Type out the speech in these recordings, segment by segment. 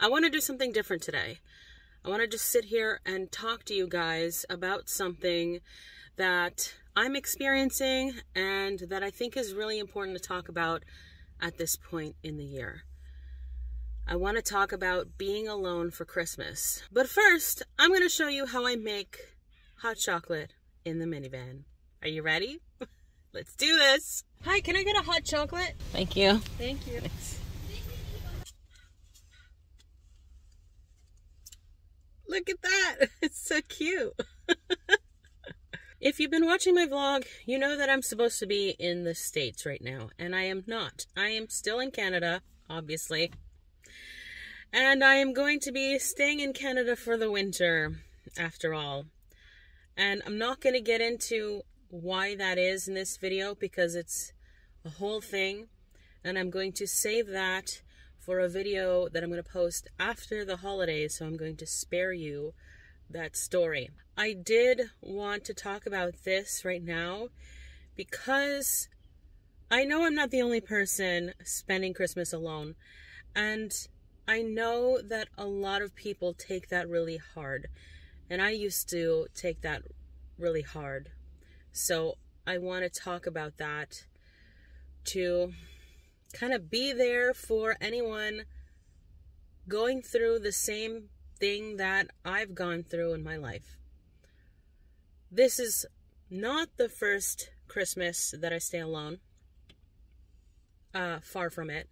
I want to do something different today. I want to just sit here and talk to you guys about something that I'm experiencing and that I think is really important to talk about at this point in the year. I want to talk about being alone for Christmas. But first, I'm going to show you how I make hot chocolate in the minivan. Are you ready? Let's do this. Hi, can I get a hot chocolate? Thank you. Thank you. Thanks. Look at that. It's so cute. If you've been watching my vlog, you know that I'm supposed to be in the States right now, and I am not. I am still in Canada, obviously. And I am going to be staying in Canada for the winter, after all. And I'm not going to get into why that is in this video, because it's a whole thing. And I'm going to save that for a video that I'm going to post after the holidays, so I'm going to spare you that story. I did want to talk about this right now because I know I'm not the only person spending Christmas alone, and I know that a lot of people take that really hard, and I used to take that really hard. So I want to talk about that to kind of be there for anyone going through the same thing that I've gone through in my life. This is not the first Christmas that I stay alone. Far from it.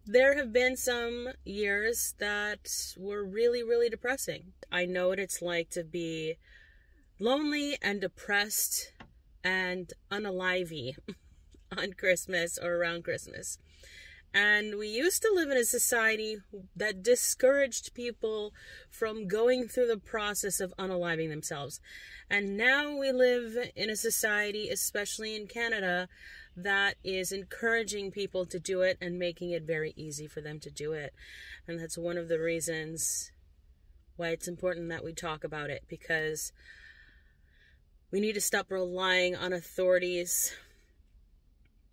There have been some years that were really, really depressing. I know what it's like to be lonely and depressed and unalivey on Christmas or around Christmas. And we used to live in a society that discouraged people from going through the process of unaliving themselves. And now we live in a society, especially in Canada, that is encouraging people to do it and making it very easy for them to do it. And that's one of the reasons why it's important that we talk about it, because we need to stop relying on authorities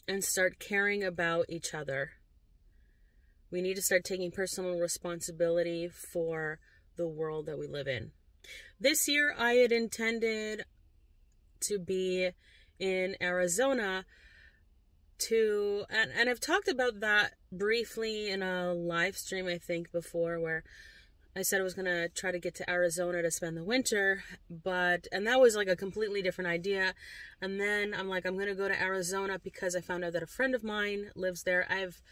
and start caring about each other. We need to start taking personal responsibility for the world that we live in. This year, I had intended to be in Arizona and I've talked about that briefly in a live stream, I think, before, where I said I was going to try to get to Arizona to spend the winter, and that was like a completely different idea. And then I'm like, I'm going to go to Arizona because I found out that a friend of mine lives there. I have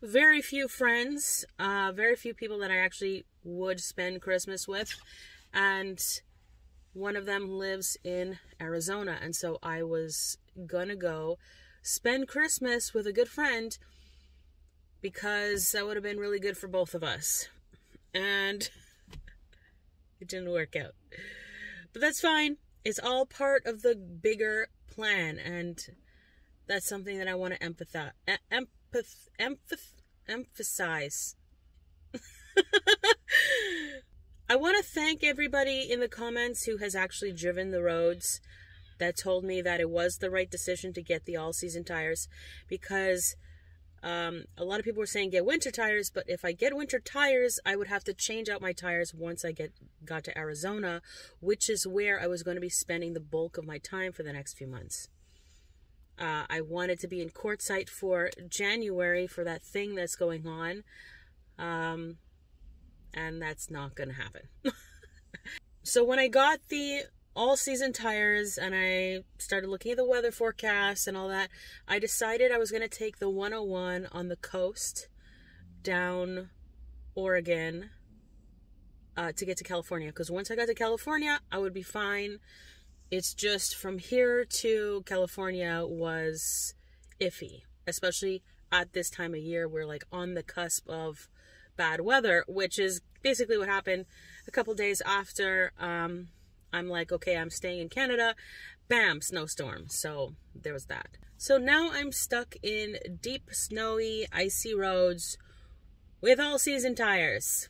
very few friends, very few people that I actually would spend Christmas with. And one of them lives in Arizona. And so I was going to go spend Christmas with a good friend because that would have been really good for both of us. And it didn't work out. But that's fine. It's all part of the bigger plan. And that's something that I want to emphasize. I want to thank everybody in the comments who has actually driven the roads that told me that it was the right decision to get the all-season tires, because a lot of people were saying get winter tires, but if I get winter tires, I would have to change out my tires once I got to Arizona, which is where I was going to be spending the bulk of my time for the next few months. I wanted to be in Quartzsite for January for that thing that's going on, and that's not going to happen. So when I got the all-season tires and I started looking at the weather forecast and all that, I decided I was going to take the 101 on the coast down Oregon to get to California, because once I got to California, I would be fine. It's just from here to California was iffy, especially at this time of year. We're like on the cusp of bad weather, which is basically what happened a couple days after I'm like, okay, I'm staying in Canada. Bam, snowstorm. So there was that. So now I'm stuck in deep, snowy, icy roads with all-season tires.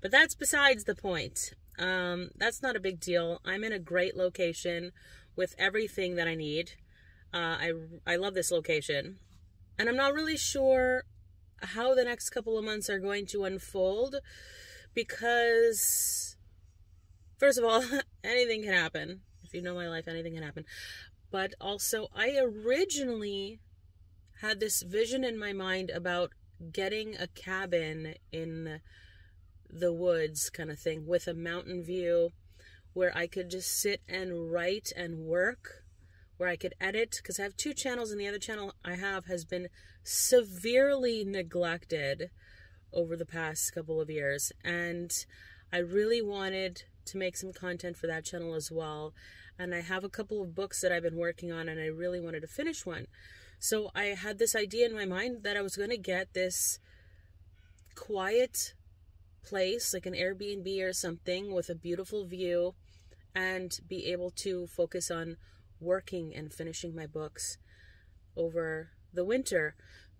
But that's besides the point. That's not a big deal. I'm in a great location with everything that I need. I love this location. And I'm not really sure how the next couple of months are going to unfold, because first of all, anything can happen. If you know my life, anything can happen. But also, I originally had this vision in my mind about getting a cabin in the woods kind of thing with a mountain view where I could just sit and write and work, where I could edit, because I have 2 channels and the other channel I have has been severely neglected over the past couple of years, and I really wanted to make some content for that channel as well. And I have a couple of books that I've been working on, and I really wanted to finish one. So I had this idea in my mind that I was going to get this quiet place, like an Airbnb or something, with a beautiful view, and be able to focus on working and finishing my books over the winter.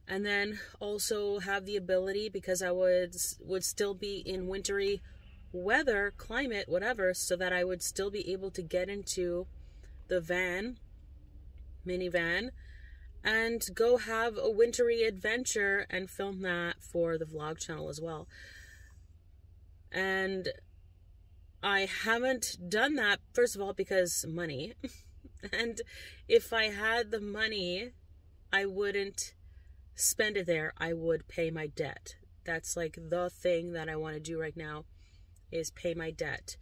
And then also have the ability, because I would still be in wintry weather, climate, whatever, so that I would still be able to get into the minivan, and go have a wintry adventure and film that for the vlog channel as well. And I haven't done that, first of all, because money. And if I had the money, I wouldn't spend it there. I would pay my debt. That's like the thing that I want to do right now, is pay my debt.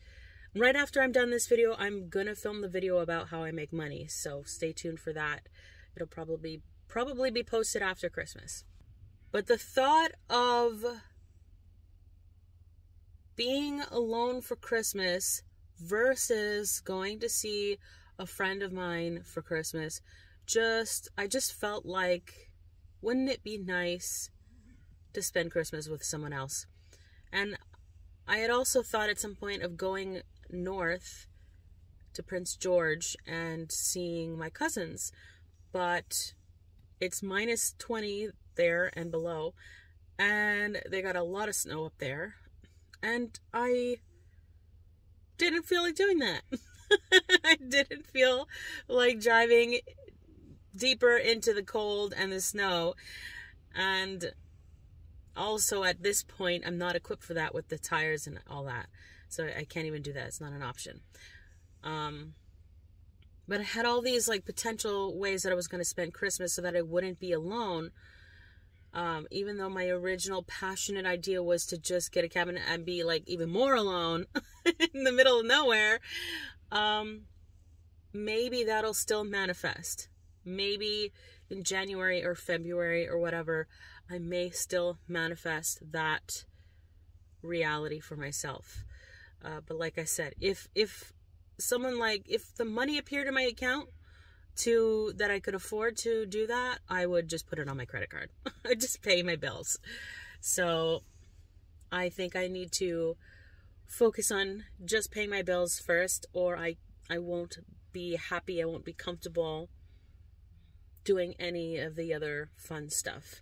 Right after I'm done this video, I'm gonna film the video about how I make money, so stay tuned for that. It'll probably be posted after Christmas. But the thought of being alone for Christmas versus going to see a friend of mine for Christmas, I just felt like, wouldn't it be nice to spend Christmas with someone else? And I had also thought at some point of going north to Prince George and seeing my cousins, but it's -20 there and below, and they got a lot of snow up there, and I didn't feel like doing that. I didn't feel like driving deeper into the cold and the snow, and also at this point I'm not equipped for that with the tires and all that, so I can't even do that. It's not an option. But I had all these like potential ways that I was going to spend Christmas so that I wouldn't be alone, even though my original passionate idea was to just get a cabin and be like even more alone in the middle of nowhere. Maybe that'll still manifest. Maybe in January or February or whatever, I may still manifest that reality for myself. But like I said, if the money appeared in my account that I could afford to do that, I would just put it on my credit card. I'd just pay my bills. So I think I need to focus on just paying my bills first, or I won't be happy, I won't be comfortable doing any of the other fun stuff.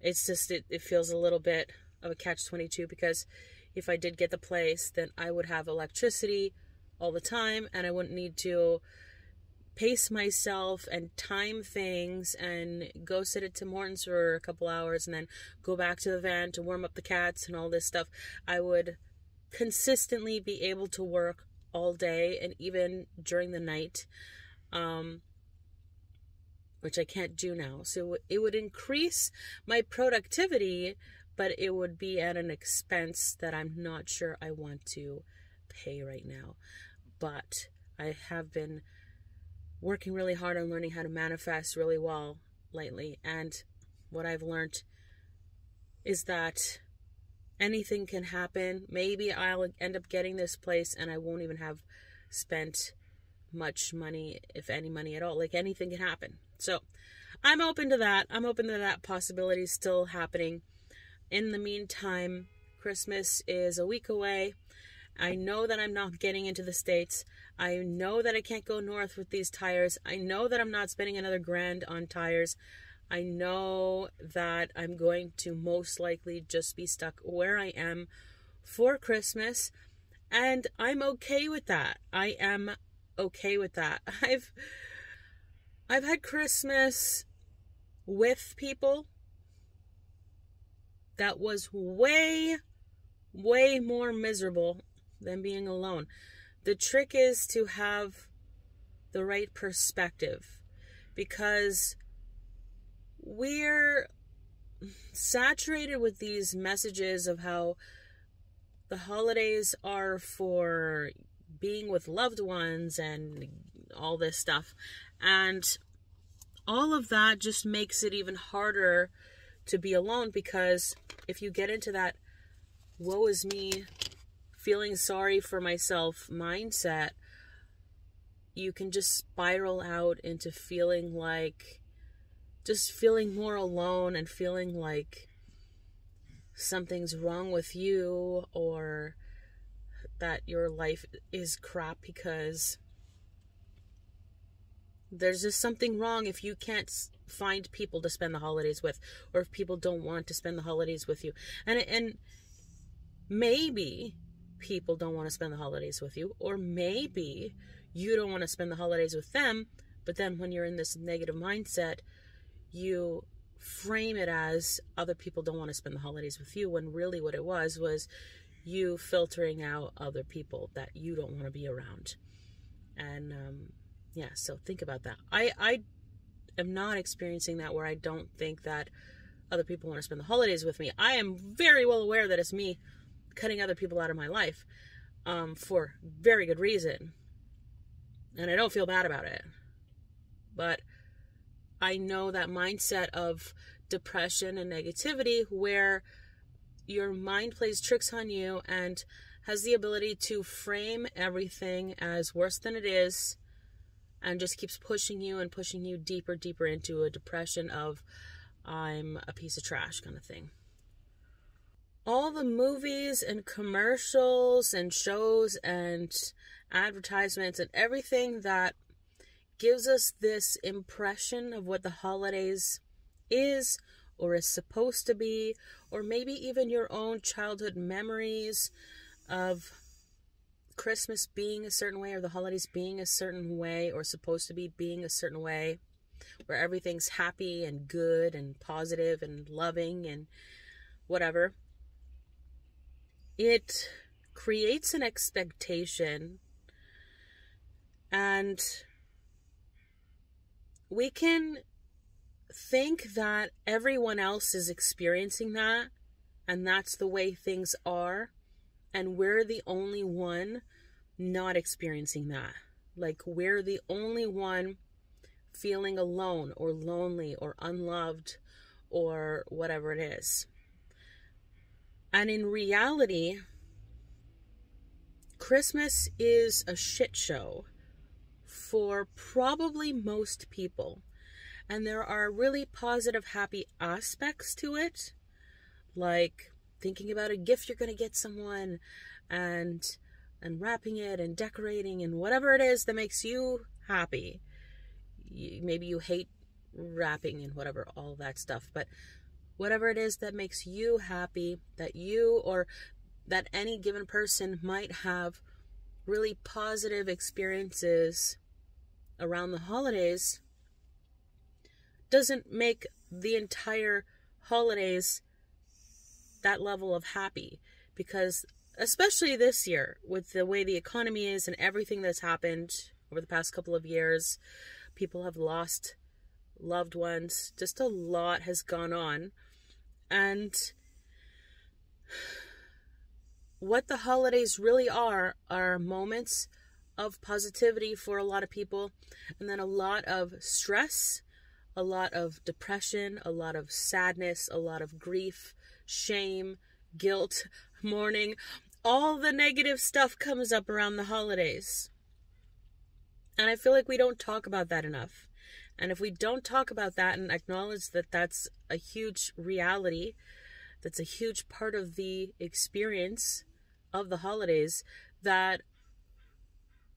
It's just, it feels a little bit of a catch-22, because if I did get the place, then I would have electricity all the time, and I wouldn't need to pace myself and time things and go sit at Tim Hortons for a couple hours and then go back to the van to warm up the cats and all this stuff. I would consistently be able to work all day and even during the night, which I can't do now. So it would increase my productivity, but it would be at an expense that I'm not sure I want to pay right now. But I have been working really hard on learning how to manifest really well lately. And what I've learned is that anything can happen. Maybe I'll end up getting this place and I won't even have spent much money, if any money at all. Like, anything can happen. So I'm open to that. I'm open to that possibility still happening. In the meantime, Christmas is a week away. I know that I'm not getting into the States. I know that I can't go north with these tires. I know that I'm not spending another $1,000 on tires. I know that I'm going to most likely just be stuck where I am for Christmas. And I'm okay with that. I am okay with that. I've had Christmas with people that was way, way more miserable than being alone. The trick is to have the right perspective, because we're saturated with these messages of how the holidays are for being with loved ones and all this stuff. And all of that just makes it even harder to be alone, because if you get into that woe is me, feeling sorry for myself mindset, you can just spiral out into feeling more alone and feeling like something's wrong with you, or that your life is crap because there's just something wrong if you can't find people to spend the holidays with, or if people don't want to spend the holidays with you. And maybe people don't want to spend the holidays with you, or maybe you don't want to spend the holidays with them, but then when you're in this negative mindset, you frame it as other people don't want to spend the holidays with you, when really what it was you filtering out other people that you don't want to be around. And yeah, so think about that. I am not experiencing that, where I don't think that other people want to spend the holidays with me. I am very well aware that it's me cutting other people out of my life for very good reason, and I don't feel bad about it. But I know that mindset of depression and negativity, where your mind plays tricks on you and has the ability to frame everything as worse than it is, and just keeps pushing you and pushing you deeper into a depression of I'm a piece of trash kind of thing. All the movies and commercials and shows and advertisements and everything that gives us this impression of what the holidays is or is supposed to be, or maybe even your own childhood memories of Christmas being a certain way, or the holidays being a certain way, or supposed to be being a certain way, where everything's happy and good and positive and loving and whatever. It creates an expectation, and we can think that everyone else is experiencing that, and that's the way things are, and we're the only one not experiencing that. Like, we're the only one feeling alone or lonely or unloved or whatever it is. And in reality, Christmas is a shit show for probably most people. And there are really positive, happy aspects to it, like thinking about a gift you're going to get someone, and wrapping it and decorating and whatever it is that makes you happy. Maybe you hate wrapping and whatever, all that stuff, but whatever it is that makes you happy, that you or that any given person might have really positive experiences around the holidays, doesn't make the entire holidays that level of happy. Because especially this year, with the way the economy is and everything that's happened over the past couple of years, people have lost loved ones, just a lot has gone on. And what the holidays really are moments of positivity for a lot of people, and then a lot of stress, a lot of depression, a lot of sadness, a lot of grief, shame, guilt, mourning. All the negative stuff comes up around the holidays. And I feel like we don't talk about that enough. And if we don't talk about that and acknowledge that that's a huge reality, that's a huge part of the experience of the holidays, that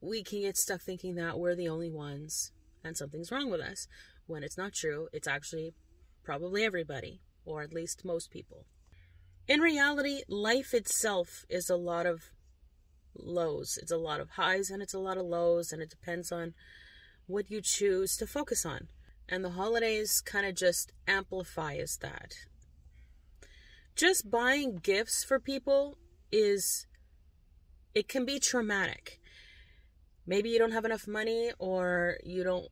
we can get stuck thinking that we're the only ones and something's wrong with us, when it's not true. It's actually probably everybody, or at least most people. In reality, life itself is a lot of lows. It's a lot of highs and it's a lot of lows, and it depends on what you choose to focus on. And the holidays kind of just amplifies that. just buying gifts for people it can be traumatic. Maybe you don't have enough money, or you're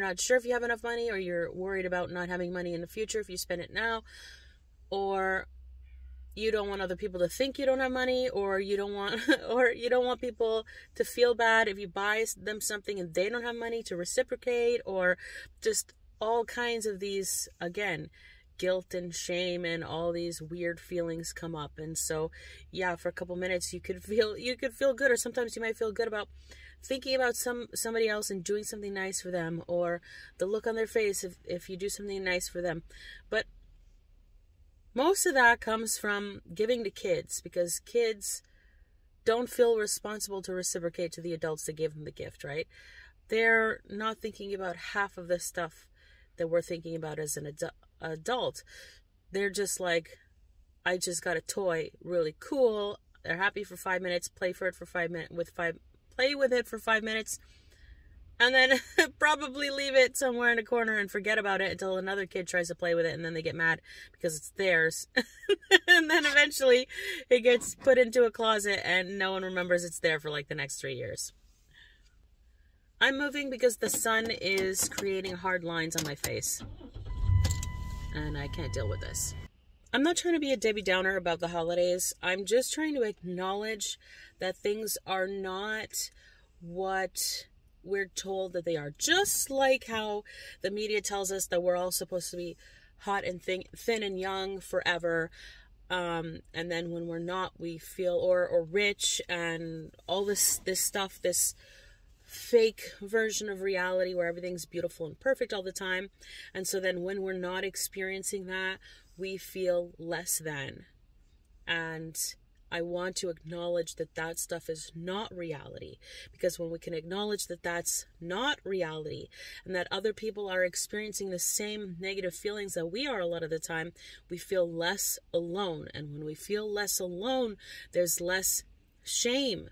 not sure if you have enough money, or you're worried about not having money in the future if you spend it now, or you don't want other people to think you don't have money, or you don't want people to feel bad if you buy them something and they don't have money to reciprocate, or just all kinds of these, again, guilt and shame and all these weird feelings come up. And so, yeah, for a couple minutes you could feel good, or sometimes you might feel good about thinking about somebody else and doing something nice for them, or the look on their face if you do something nice for them. But most of that comes from giving to kids, because kids don't feel responsible to reciprocate to the adults that gave them the gift, right? They're not thinking about half of the stuff that we're thinking about as an adult. They're just like, I just got a toy, really cool. They're happy for 5 minutes, play with it for 5 minutes, and then probably leave it somewhere in a corner and forget about it until another kid tries to play with it, and then they get mad because it's theirs. And then eventually it gets put into a closet and no one remembers it's there for like the next 3 years. I'm moving because the sun is creating hard lines on my face, and I can't deal with this. I'm not trying to be a Debbie Downer about the holidays. I'm just trying to acknowledge that things are not what we're told that they are. Just like how the media tells us that we're all supposed to be hot and thin and young forever. And then when we're not, we feel, or rich and all this stuff, this fake version of reality where everything's beautiful and perfect all the time. And so then when we're not experiencing that, we feel less than. And I want to acknowledge that that stuff is not reality, because when we can acknowledge that that's not reality and that other people are experiencing the same negative feelings that we are a lot of the time, we feel less alone. And when we feel less alone, there's less shame.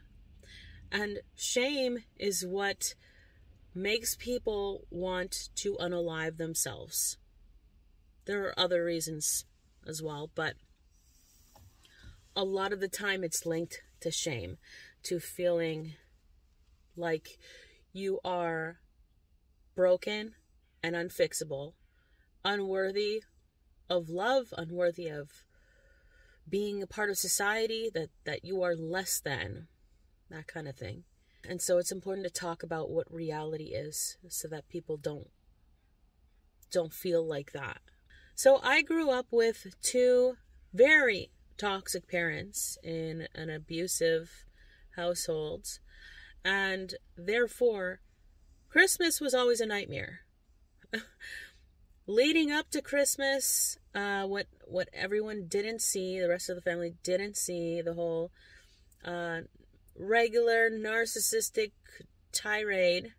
And shame is what makes people want to unalive themselves. There are other reasons as well, but a lot of the time it's linked to shame, to feeling like you are broken and unfixable, unworthy of love, unworthy of being a part of society, that you are less than, that kind of thing. And so it's important to talk about what reality is so that people don't feel like that. So I grew up with two very toxic parents in an abusive household, and therefore Christmas was always a nightmare. Leading up to Christmas, what everyone didn't see, the rest of the family didn't see, the whole regular narcissistic tirade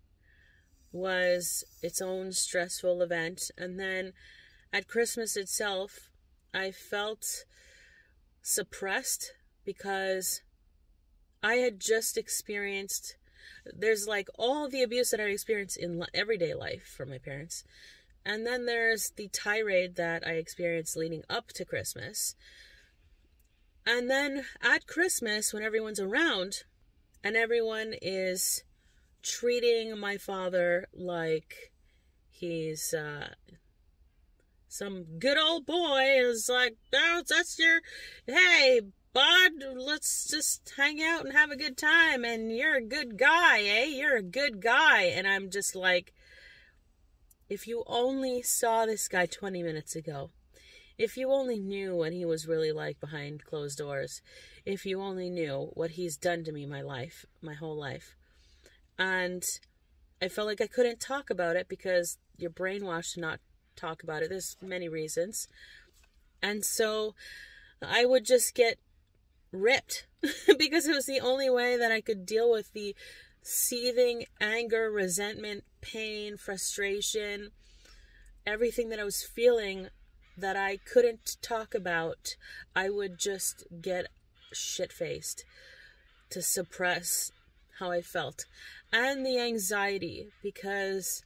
was its own stressful event. And then at Christmas itself, I felt suppressed because I had just experienced, there's like all the abuse that I experienced in everyday life from my parents, and then there's the tirade that I experienced leading up to Christmas. And then at Christmas, when everyone's around and everyone is treating my father like he's some good old boy, is like, oh, that's your, hey, bud, let's just hang out and have a good time, and you're a good guy, eh? You're a good guy. And I'm just like, if you only saw this guy 20 minutes ago, if you only knew what he was really like behind closed doors, if you only knew what he's done to me my whole life. And I felt like I couldn't talk about it because you're brainwashed to not talk about it. There's many reasons. And so I would just get ripped because it was the only way that I could deal with the seething anger, resentment, pain, frustration, everything that I was feeling that I couldn't talk about. I would just get shit-faced to suppress how I felt. And the anxiety, because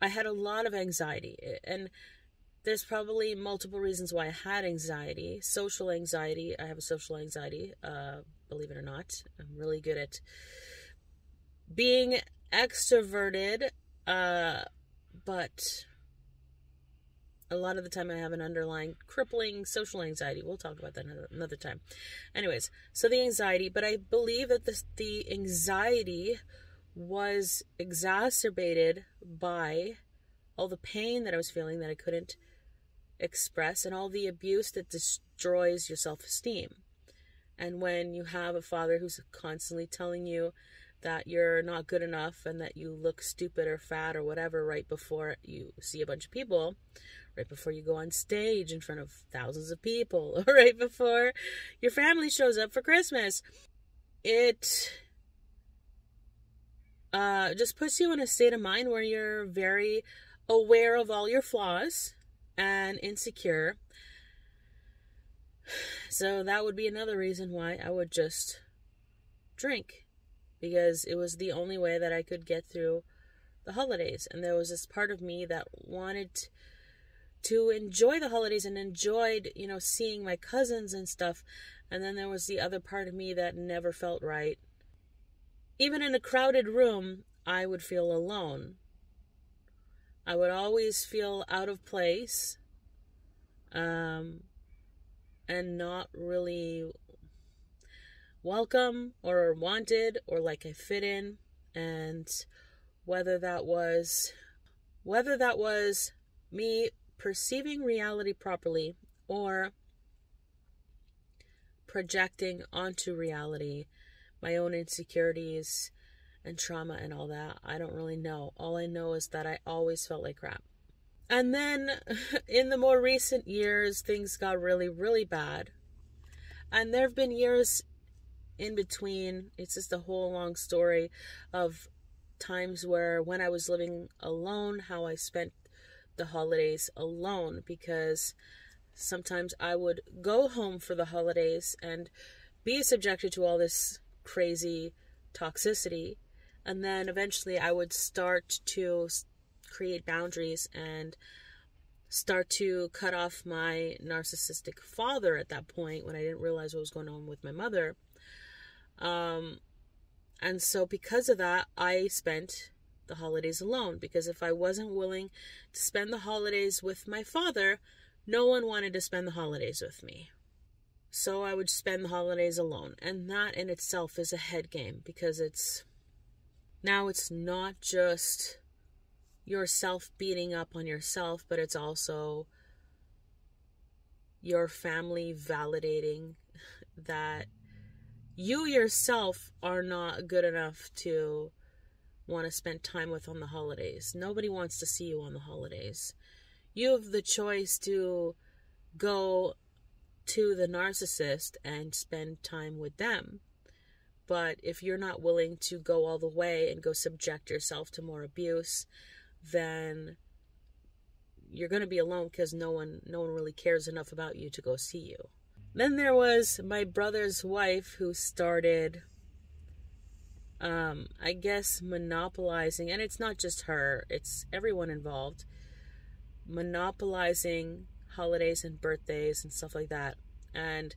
I had a lot of anxiety. And there's probably multiple reasons why I had anxiety. Social anxiety. I have a social anxiety, believe it or not. I'm really good at being extroverted, but a lot of the time I have an underlying crippling social anxiety. We'll talk about that another time. Anyways, so the anxiety, but I believe that the anxiety was exacerbated by all the pain that I was feeling that I couldn't express, and all the abuse that destroys your self-esteem. And when you have a father who's constantly telling you that you're not good enough and that you look stupid or fat or whatever right before you see a bunch of people, right before you go on stage in front of thousands of people, or right before your family shows up for Christmas, it just puts you in a state of mind where you're very aware of all your flaws and insecure. So that would be another reason why I would just drink, because it was the only way that I could get through the holidays. And there was this part of me that wanted to enjoy the holidays and enjoyed, seeing my cousins and stuff. And then there was the other part of me that never felt right. Even in a crowded room, I would feel alone. I would always feel out of place, and not really welcome or wanted or like I fit in. And whether that was me perceiving reality properly or projecting onto reality my own insecurities and trauma and all that, I don't really know. All I know is that I always felt like crap. And then in the more recent years, things got really, really bad. And there have been years in between. It's just a whole long story of times where when I was living alone, how I spent the holidays alone, because sometimes I would go home for the holidays and be subjected to all this crazy toxicity, and then eventually I would start to create boundaries and start to cut off my narcissistic father at that point, when I didn't realize what was going on with my mother. And so because of that, I spent the holidays alone, because if I wasn't willing to spend the holidays with my father, no one wanted to spend the holidays with me. So I would spend the holidays alone. And that in itself is a head game, because it's not just yourself beating up on yourself, but it's also your family validating that you yourself are not good enough to want to spend time with on the holidays. Nobody wants to see you on the holidays. You have the choice to go to the narcissist and spend time with them. But if you're not willing to go all the way and go subject yourself to more abuse, then you're going to be alone, because no one really cares enough about you to go see you. Then there was my brother's wife, who started, I guess, monopolizing, and it's not just her, it's everyone involved, monopolizing holidays and birthdays and stuff like that. And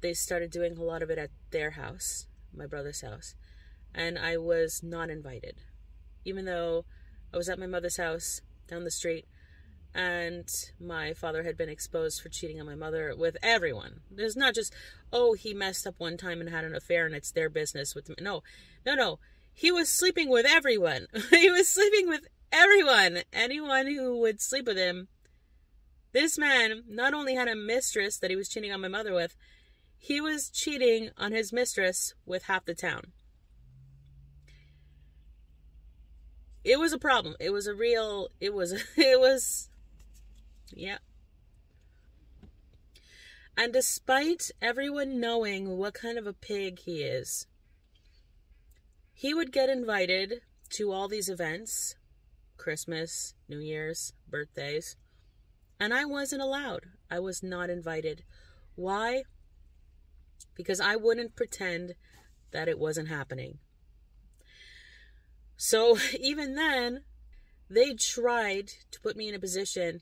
they started doing a lot of it at their house, my brother's house. And I was not invited, even though I was at my mother's house down the street, and my father had been exposed for cheating on my mother with everyone. There's not just, oh, he messed up one time and had an affair and it's their business with me. No. He was sleeping with everyone. He was sleeping with everyone. Anyone who would sleep with him. This man not only had a mistress that he was cheating on my mother with, he was cheating on his mistress with half the town. It was a problem. It was, yeah. And despite everyone knowing what kind of a pig he is, he would get invited to all these events, Christmas, New Year's, birthdays, and I wasn't allowed. I was not invited. Why? Because I wouldn't pretend that it wasn't happening. So even then, they tried to put me in a position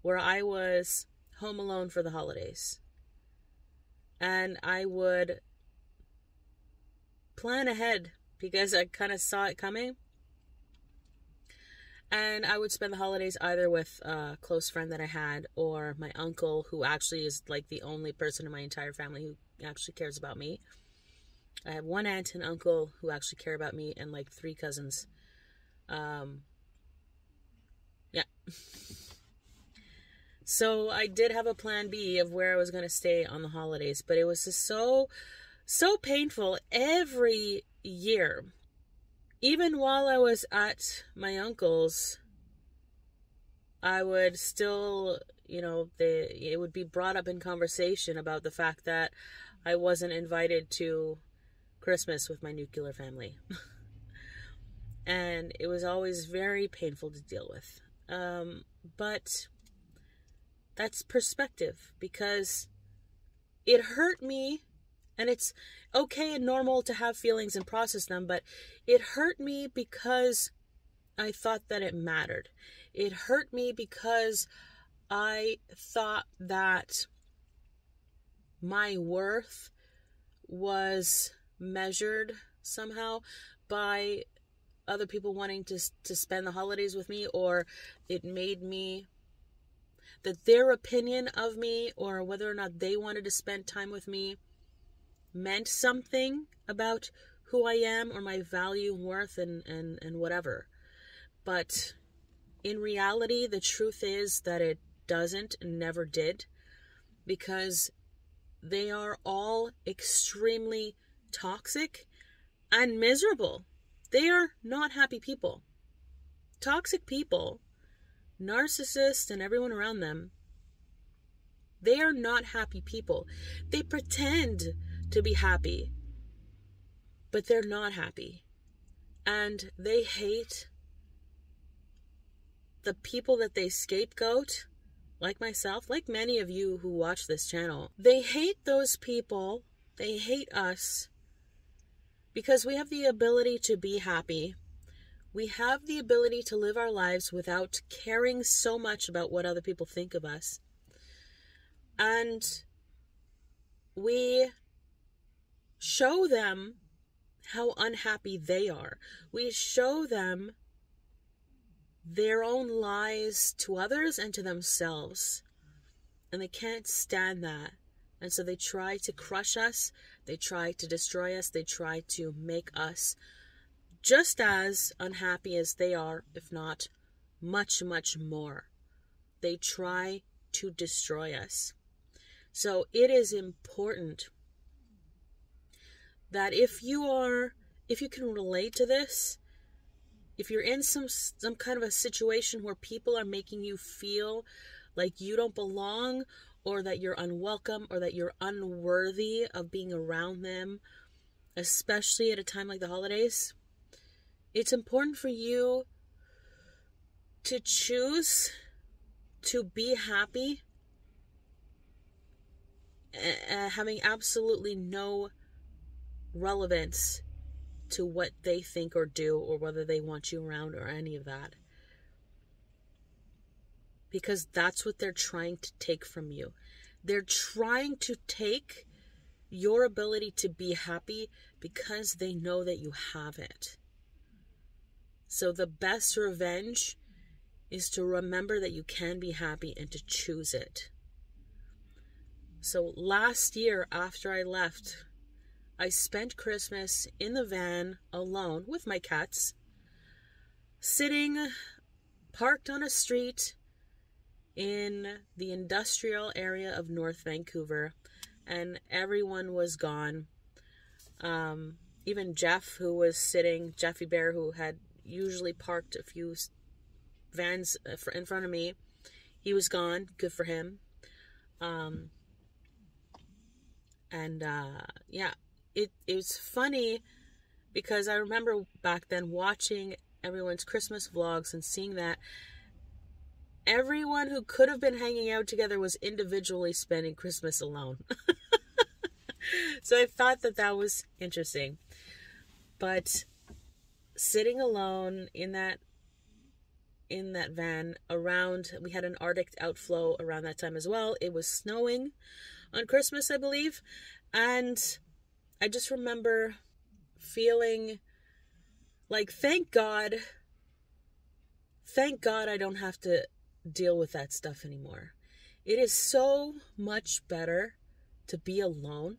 where I was home alone for the holidays. And I would plan ahead because I kind of saw it coming. And I would spend the holidays either with a close friend that I had, or my uncle, who actually is like the only person in my entire family who actually cares about me. I have one aunt and uncle who actually care about me, and like 3 cousins. Yeah. So I did have a plan B of where I was going to stay on the holidays, but it was just so painful every year. Even while I was at my uncle's, I would still, it would be brought up in conversation about the fact that I wasn't invited to Christmas with my nuclear family. And it was always very painful to deal with. But that's perspective, because it hurt me, and it's okay and normal to have feelings and process them, but it hurt me because I thought that it mattered. It hurt me because I thought that my worth was measured somehow by other people wanting to spend the holidays with me, or it made me, that their opinion of me or whether or not they wanted to spend time with me meant something about who I am or my value and worth and whatever. But in reality, the truth is that it doesn't and never did, because they are all extremely toxic and miserable. They are not happy people. Toxic people, narcissists and everyone around them, they are not happy people. They pretend to be happy, but they're not happy. And they hate the people that they scapegoat, like myself, like many of you who watch this channel. They hate those people. They hate us because we have the ability to be happy. We have the ability to live our lives without caring so much about what other people think of us. And we show them how unhappy they are. We show them their own lies to others and to themselves. And they can't stand that. And so they try to crush us. They try to destroy us. They try to make us just as unhappy as they are, if not much, much more. They try to destroy us. So it is important that if you can relate to this, if you're in some kind of a situation where people are making you feel like you don't belong, or that you're unwelcome, or that you're unworthy of being around them, especially at a time like the holidays, it's important for you to choose to be happy, having absolutely no relevance to what they think or do, or whether they want you around, or any of that. Because that's what they're trying to take from you. They're trying to take your ability to be happy because they know that you have it. So the best revenge is to remember that you can be happy and to choose it. So last year, after I left, I spent Christmas in the van alone with my cats, sitting parked on a street in the industrial area of North Vancouver, and everyone was gone. Even Jeff, who was sitting, Jeffy Bear, who had usually parked a few vans in front of me, he was gone. Good for him. Yeah, it's funny because I remember back then watching everyone's Christmas vlogs and seeing that everyone who could have been hanging out together was individually spending Christmas alone. So I thought that was interesting. But sitting alone in that in that van around, we had an Arctic outflow around that time as well. It was snowing on Christmas, I believe. And I just remember feeling like, thank God I don't have to deal with that stuff anymore. It is so much better to be alone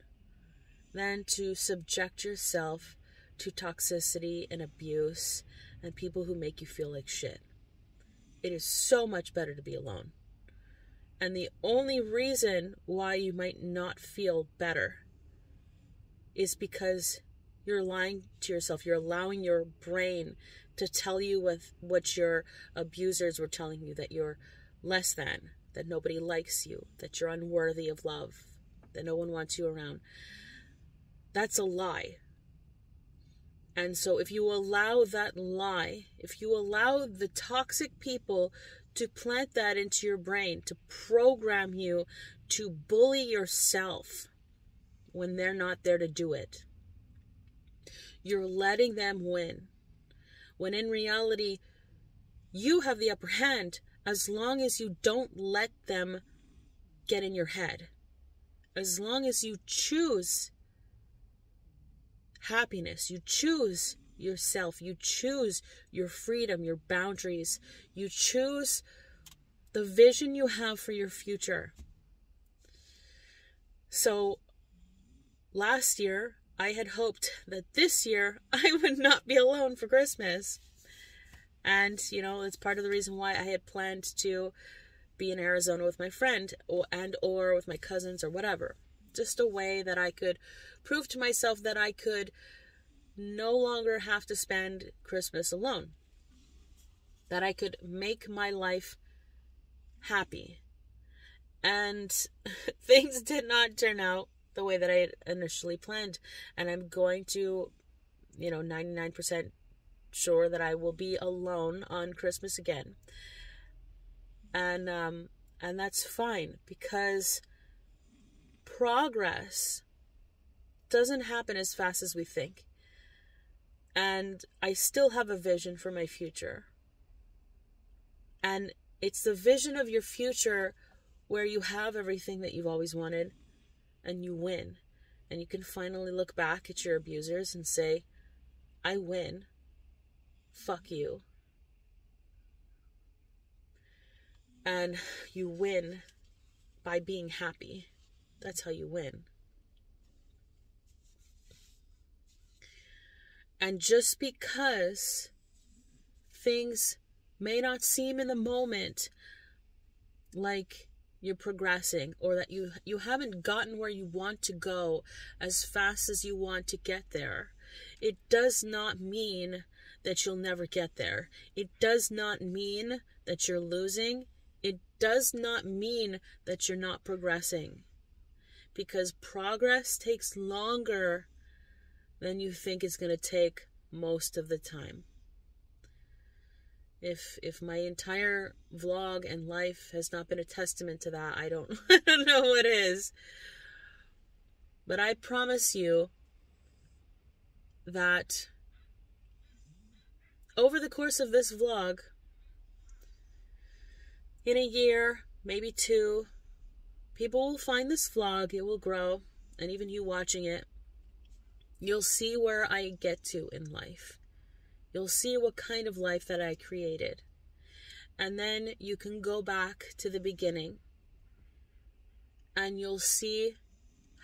than to subject yourself to toxicity and abuse and people who make you feel like shit. It is so much better to be alone. And the only reason why you might not feel better is because you're lying to yourself. You're allowing your brain to tell you what your abusers were telling you, that you're less than, that nobody likes you, that you're unworthy of love, that no one wants you around. That's a lie. And so if you allow that lie, if you allow the toxic people to plant that into your brain, to program you to bully yourself when they're not there to do it, you're letting them win. When in reality, you have the upper hand as long as you don't let them get in your head. As long as you choose happiness, you choose yourself, you choose your freedom, your boundaries, you choose the vision you have for your future. So last year, I had hoped that this year I would not be alone for Christmas. And, it's part of the reason why I had planned to be in Arizona with my friend or with my cousins or whatever. Just a way that I could prove to myself that I could no longer have to spend Christmas alone. That I could make my life happy. And things did not turn out the way that I had initially planned. And I'm going to, 99% sure that I will be alone on Christmas again. And that's fine, because progress doesn't happen as fast as we think. And I still have a vision for my future. And it's the vision of your future where you have everything that you've always wanted and you win. And you can finally look back at your abusers and say, I win. Fuck you. And you win by being happy. That's how you win. And just because things may not seem in the moment like you're progressing, or that you haven't gotten where you want to go as fast as you want to get there, it does not mean that you'll never get there. It does not mean that you're losing. It does not mean that you're not progressing. Because progress takes longer than you think it's going to take most of the time. If my entire vlog and life has not been a testament to that, I don't know what is. But I promise you that over the course of this vlog, in a year, maybe 2, people will find this vlog, it will grow, and even you watching it, you'll see where I get to in life. You'll see what kind of life that I created. And then you can go back to the beginning and you'll see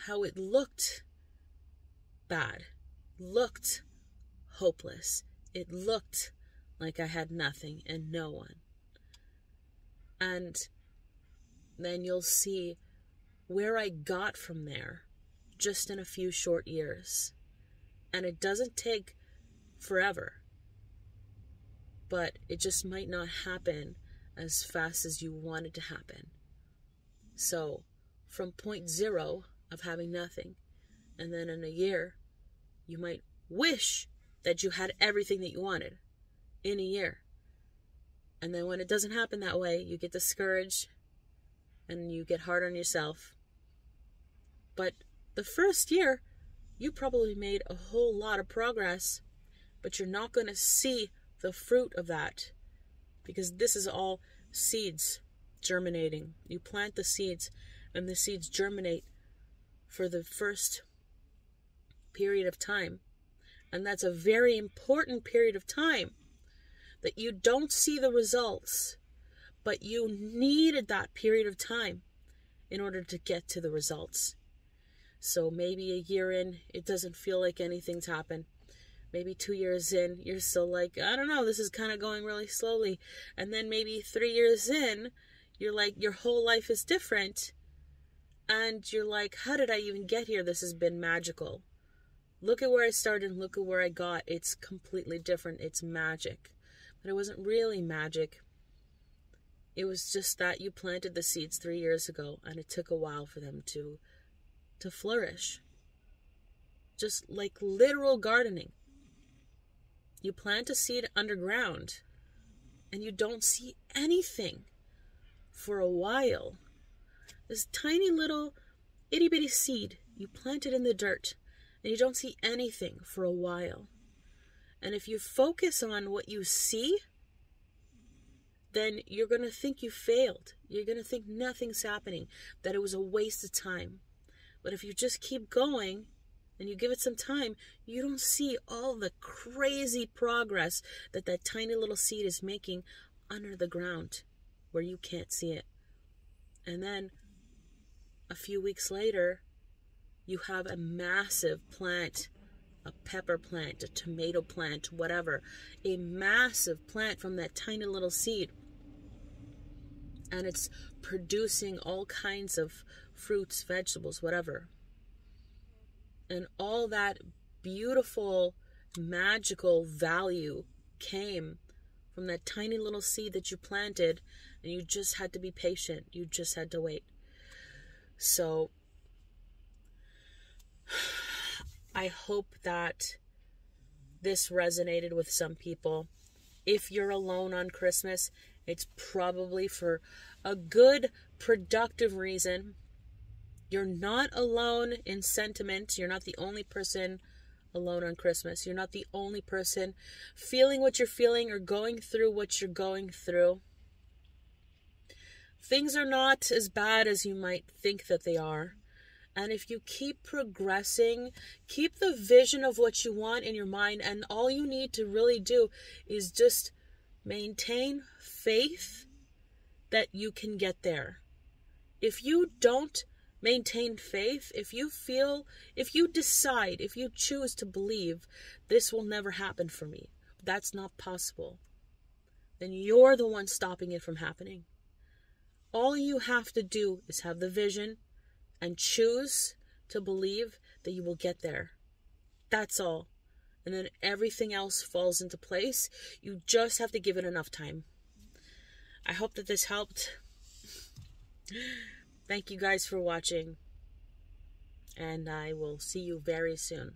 how it looked bad, looked hopeless. It looked like I had nothing and no one. And then you'll see where I got from there just in a few short years. And it doesn't take forever. But it just might not happen as fast as you want it to happen. So, from point 0 of having nothing, and then in a year, you might wish that you had everything that you wanted in a year. And then when it doesn't happen that way, you get discouraged and you get hard on yourself. But the first year, you probably made a whole lot of progress, but you're not going to see the fruit of that because this is all seeds germinating. You plant the seeds, and the seeds germinate for the first period of time. And that's a very important period of time that you don't see the results, but you needed that period of time in order to get to the results. So maybe a year in, it doesn't feel like anything's happened. Maybe 2 years in, you're still like, I don't know, this is kind of going really slowly. And then maybe 3 years in, you're like, your whole life is different. And you're like, how did I even get here? This has been magical. Look at where I started and look at where I got. It's completely different. It's magic. But it wasn't really magic. It was just that you planted the seeds 3 years ago, and it took a while for them to flourish. Just like literal gardening. You plant a seed underground, and you don't see anything for a while. This tiny little itty bitty seed, you plant it in the dirt, and you don't see anything for a while. And if you focus on what you see, then you're going to think you failed. You're going to think nothing's happening, that it was a waste of time. But if you just keep going and you give it some time, you don't see all the crazy progress that that tiny little seed is making under the ground where you can't see it. And then a few weeks later, you have a massive plant, a pepper plant, a tomato plant, whatever, a massive plant from that tiny little seed. And it's producing all kinds of fruits, vegetables, whatever. And all that beautiful, magical value came from that tiny little seed that you planted, and you just had to be patient. You just had to wait. So I hope that this resonated with some people. If you're alone on Christmas, it's probably for a good, productive reason. You're not alone in sentiment. You're not the only person alone on Christmas. You're not the only person feeling what you're feeling or going through what you're going through. Things are not as bad as you might think that they are. And if you keep progressing, keep the vision of what you want in your mind, and all you need to really do is just maintain faith that you can get there. If you don't maintain faith, if you decide, if you choose to believe this will never happen for me, that's not possible, then you're the one stopping it from happening. All you have to do is have the vision and choose to believe that you will get there. That's all. And then everything else falls into place. You just have to give it enough time. I hope that this helped. Thank you guys for watching. And I will see you very soon.